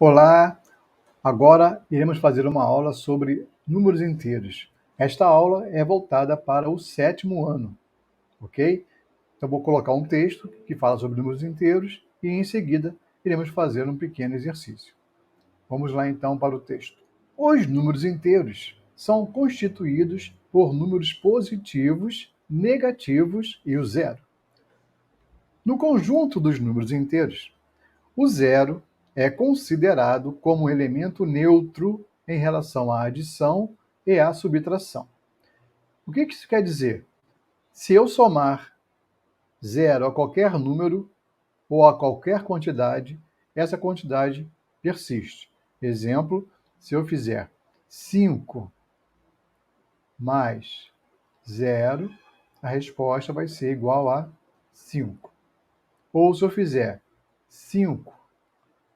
Olá, agora iremos fazer uma aula sobre números inteiros. Esta aula é voltada para o 7º ano, ok? Então vou colocar um texto que fala sobre números inteiros e em seguida iremos fazer um pequeno exercício. Vamos lá então para o texto. Os números inteiros são constituídos por números positivos, negativos e o zero. No conjunto dos números inteiros, o zero é considerado como um elemento neutro em relação à adição e à subtração. O que isso quer dizer? Se eu somar zero a qualquer número ou a qualquer quantidade, essa quantidade persiste. Exemplo, se eu fizer 5 mais zero, a resposta vai ser igual a 5. Ou se eu fizer 5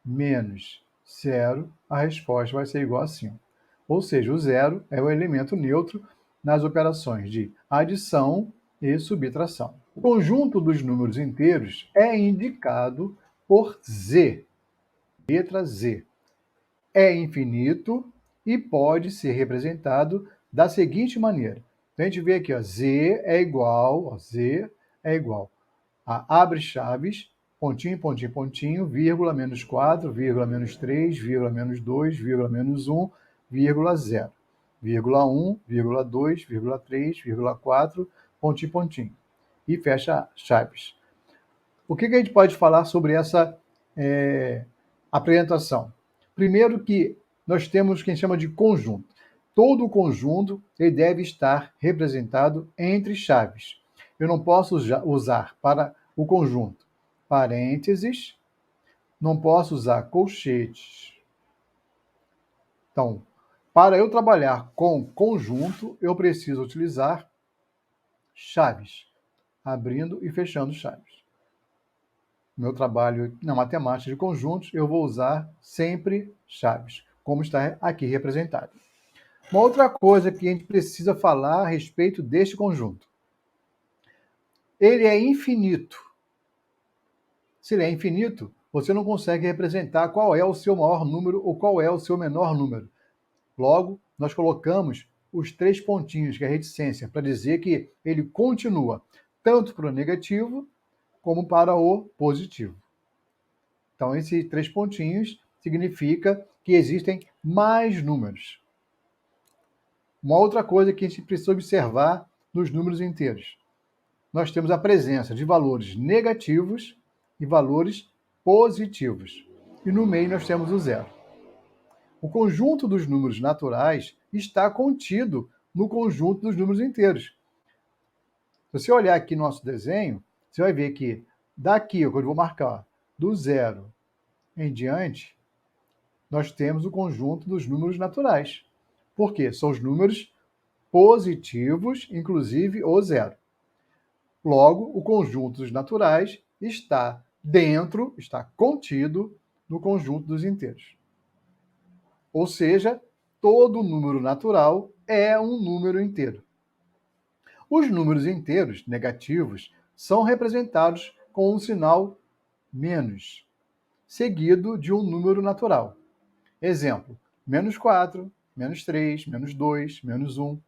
menos zero, a resposta vai ser igual a 5. Ou seja, o zero é o elemento neutro nas operações de adição e subtração. O conjunto dos números inteiros é indicado por Z, letra Z. É infinito e pode ser representado da seguinte maneira. Então, a gente vê aqui, Z é igual a abre chaves, pontinho, pontinho, pontinho, vírgula, menos 4, vírgula, menos 3, vírgula, menos 2, vírgula, menos 1, vírgula, 0, vírgula 1, vírgula 2, vírgula 3, vírgula 4, pontinho, pontinho. E fecha chaves. O que a gente pode falar sobre essa apresentação? Primeiro que nós temos o que a gente chama de conjunto. Todo o conjunto ele deve estar representado entre chaves. Eu não posso usar para o conjunto parênteses, não posso usar colchetes. Então, para eu trabalhar com conjunto, eu preciso utilizar chaves, abrindo e fechando chaves. No meu trabalho na matemática de conjuntos, eu vou usar sempre chaves, como está aqui representado. Uma outra coisa que a gente precisa falar a respeito deste conjunto. Ele é infinito. Se ele é infinito, você não consegue representar qual é o seu maior número ou qual é o seu menor número. Logo, nós colocamos os 3 pontinhos, que é a reticência, para dizer que ele continua tanto para o negativo como para o positivo. Então, esses 3 pontinhos significa que existem mais números. Uma outra coisa que a gente precisa observar nos números inteiros. Nós temos a presença de valores negativos e valores positivos. E no meio nós temos o zero. O conjunto dos números naturais está contido no conjunto dos números inteiros. Se você olhar aqui no nosso desenho, você vai ver que daqui, quando eu vou marcar, do zero em diante, nós temos o conjunto dos números naturais. Por quê? São os números positivos, inclusive o zero. Logo, o conjunto dos naturais está contido no conjunto dos inteiros. Ou seja, todo número natural é um número inteiro. Os números inteiros negativos são representados com um sinal menos, seguido de um número natural. Exemplo, menos 4, menos 3, menos 2, menos 1.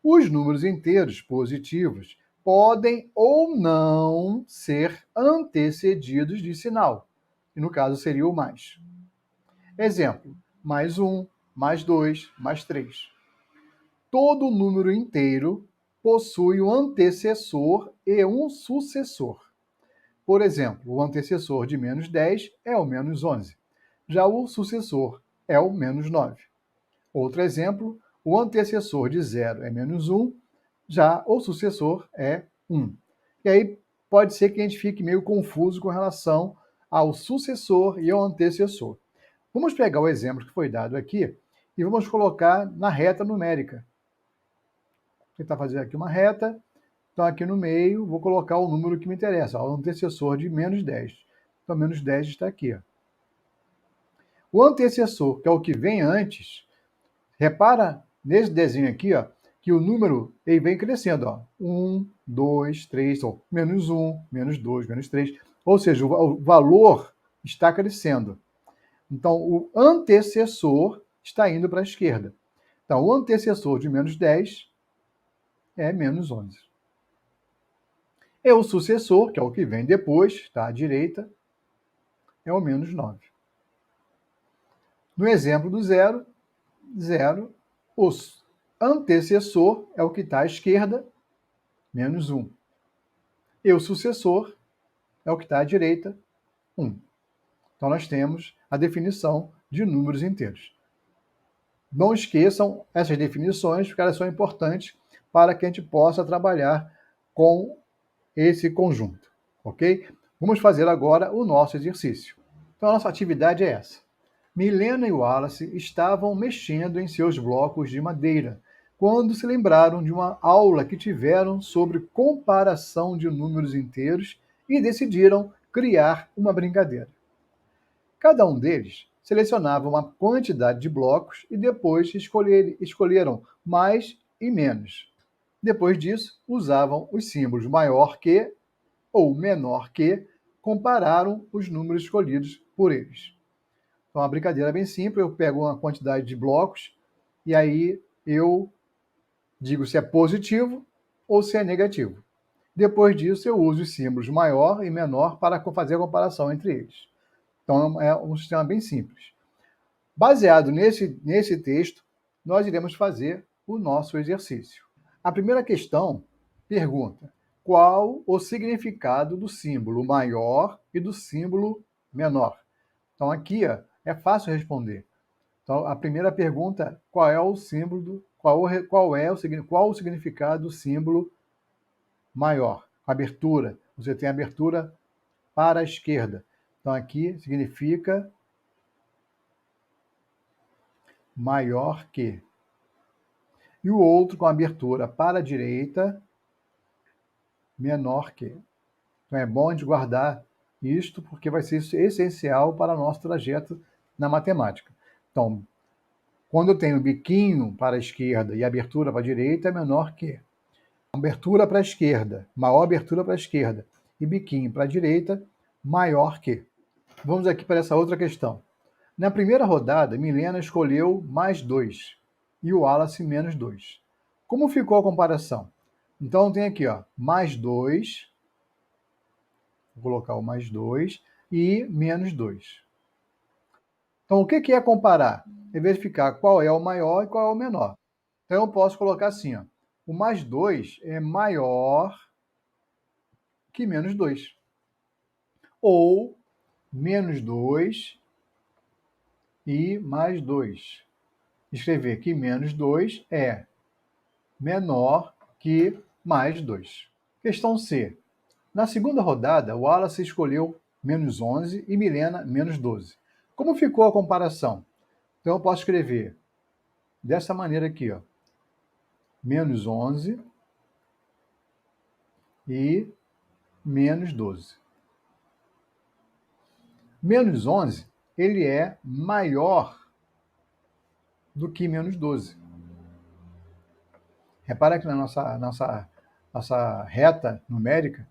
Os números inteiros positivos podem ou não ser antecedidos de sinal, e no caso seria o mais. Exemplo, mais 1, mais 2, mais 3. Todo número inteiro possui um antecessor e um sucessor. Por exemplo, o antecessor de menos 10 é o menos 11. Já o sucessor é o menos 9. Outro exemplo, o antecessor de 0 é menos 1, já o sucessor é 1. E aí pode ser que a gente fique meio confuso com relação ao sucessor e ao antecessor. Vamos pegar o exemplo que foi dado aqui e vamos colocar na reta numérica. Vou tentar fazer aqui uma reta. Então, aqui no meio, vou colocar o número que me interessa, o antecessor de menos 10. Então, menos 10 está aqui. Ó. O antecessor, que é o que vem antes, repara nesse desenho aqui, ó, que o número ele vem crescendo. Ó. 1, 2, 3, ó, menos 1, menos 2, menos 3. Ou seja, o valor está crescendo. Então, o antecessor está indo para a esquerda. Então, o antecessor de menos 10 é menos 11. E o sucessor, que é o que vem depois, está à direita, é o menos 9. No exemplo do 0, o antecessor é o que está à esquerda, menos 1. E o sucessor é o que está à direita, 1. Então, nós temos a definição de números inteiros. Não esqueçam essas definições, porque elas são importantes para que a gente possa trabalhar com esse conjunto, ok? Vamos fazer agora o nosso exercício. Então, a nossa atividade é essa. Milena e Wallace estavam mexendo em seus blocos de madeira quando se lembraram de uma aula que tiveram sobre comparação de números inteiros e decidiram criar uma brincadeira. Cada um deles selecionava uma quantidade de blocos e depois escolheram mais e menos. Depois disso, usavam os símbolos maior que ou menor que, compararam os números escolhidos por eles. Então, a brincadeira é bem simples, eu pego uma quantidade de blocos e aí eu digo se é positivo ou se é negativo. Depois disso, eu uso os símbolos maior e menor para fazer a comparação entre eles. Então, é um sistema bem simples. Baseado nesse texto, nós iremos fazer o nosso exercício. A primeira questão pergunta: qual o significado do símbolo maior e do símbolo menor? Então, aqui é fácil responder. Então, a primeira pergunta: qual é o símbolo, qual o significado do símbolo maior? Abertura. Você tem abertura para a esquerda. Então, aqui significa maior que. E o outro com abertura para a direita, menor que. Então é bom a gente guardar isto, porque vai ser essencial para o nosso trajeto na matemática. Então, quando eu tenho biquinho para a esquerda e abertura para a direita, é menor que. Abertura para a esquerda, maior abertura para a esquerda, e biquinho para a direita, maior que. Vamos aqui para essa outra questão. Na primeira rodada, Milena escolheu mais 2 e o Wallace menos 2. Como ficou a comparação? Então tem aqui, mais 2, vou colocar o mais 2 e menos 2. Então o que é comparar? É verificar qual é o maior e qual é o menor. Então eu posso colocar assim, o mais 2 é maior que menos 2. Ou menos 2 e mais 2. Escrever que menos 2 é menor que mais 2. Questão C. Na segunda rodada, Wallace escolheu menos 11 e Milena menos 12. Como ficou a comparação? Então eu posso escrever dessa maneira aqui, menos 11 e menos 12. Menos 11, ele é maior do que menos 12. Repara que na nossa reta numérica,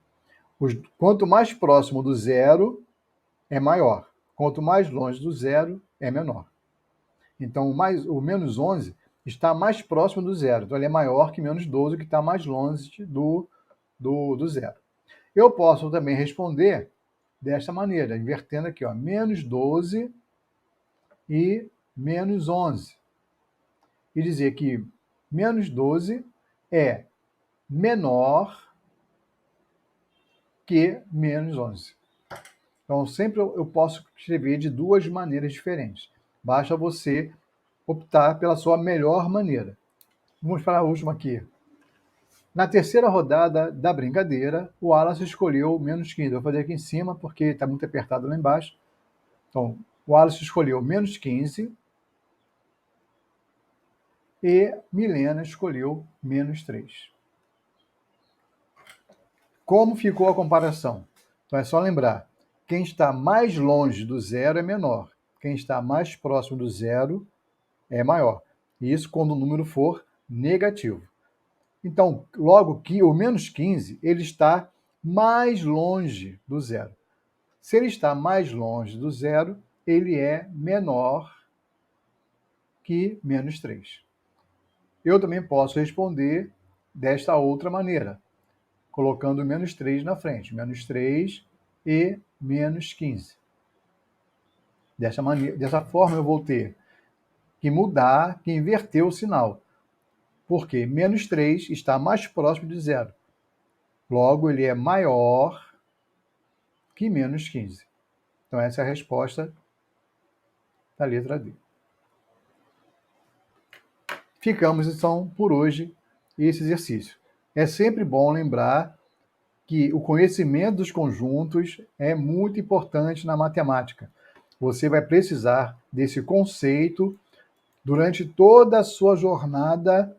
quanto mais próximo do zero, é maior. Quanto mais longe do zero, é menor. Então, o menos 11 está mais próximo do zero. Então, ele é maior que menos 12, que está mais longe do zero. Eu posso também responder desta maneira, invertendo aqui, menos 12 e menos 11. E dizer que menos 12 é menor que menos 11. Então, sempre eu posso escrever de duas maneiras diferentes. Basta você optar pela sua melhor maneira. Vamos para a última aqui. Na terceira rodada da brincadeira, o Wallace escolheu menos 15. Vou fazer aqui em cima, porque está muito apertado lá embaixo. Então, o Wallace escolheu menos 15 e Milena escolheu menos 3. Como ficou a comparação? Então, é só lembrar. Quem está mais longe do zero é menor. Quem está mais próximo do zero é maior. Isso quando o número for negativo. Então, logo que o menos 15, ele está mais longe do zero. Se ele está mais longe do zero, ele é menor que menos 3. Eu também posso responder desta outra maneira, colocando menos 3 na frente. Menos 3 e menos 15. Dessa forma, eu vou ter que mudar, que inverter o sinal. Porque menos 3 está mais próximo de zero. Logo, ele é maior que menos 15. Então, essa é a resposta da letra D. Ficamos, então, por hoje, esse exercício. É sempre bom lembrar que o conhecimento dos conjuntos é muito importante na matemática. Você vai precisar desse conceito durante toda a sua jornada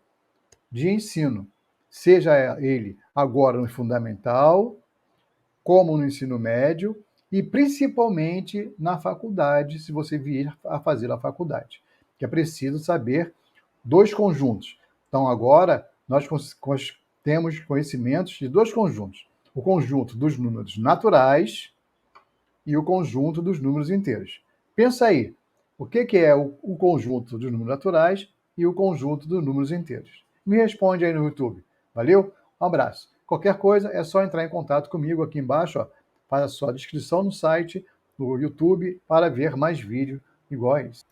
de ensino, seja ele agora no fundamental, como no ensino médio e principalmente na faculdade, se você vier a fazer a faculdade, que é preciso saber dois conjuntos. Então, agora, nós temos conhecimentos de dois conjuntos. O conjunto dos números naturais e o conjunto dos números inteiros. Pensa aí, o que é o conjunto dos números naturais e o conjunto dos números inteiros? Me responde aí no YouTube. Valeu? Um abraço. Qualquer coisa, é só entrar em contato comigo aqui embaixo, ó, faz a sua inscrição no site, no YouTube, para ver mais vídeos igual a esse.